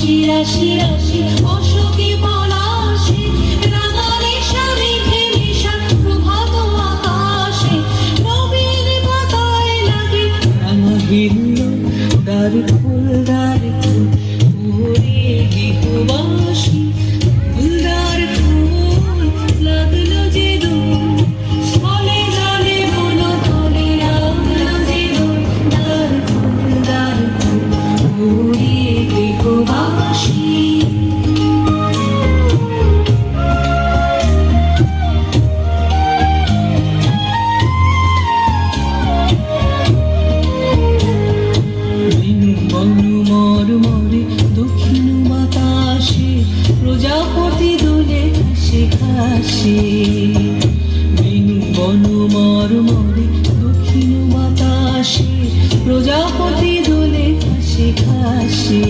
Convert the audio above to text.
রাশি রাশি রাশি অশোকে পলাশে রাঙালি মেঘে মেশা প্রভাত আকাশে নবীন পাতায় লাগে রাঙা হিল্লো দ্বার ফুল দ্বার ফুল ওরে গৃহবাসী ফুলদার ফুল লাগলো যে দোল স্থলে জলে বন তলে লাগলো যে দোল দ্বার ফুল ওরে গৃহবাসী দক্ষিণ বাতাসে প্রজাপতি দোলে ঘাসে ঘাসে বেনু বন মরমরে দক্ষিণ বাতাসে প্রজাপতি দোলে ঘাসে ঘাসে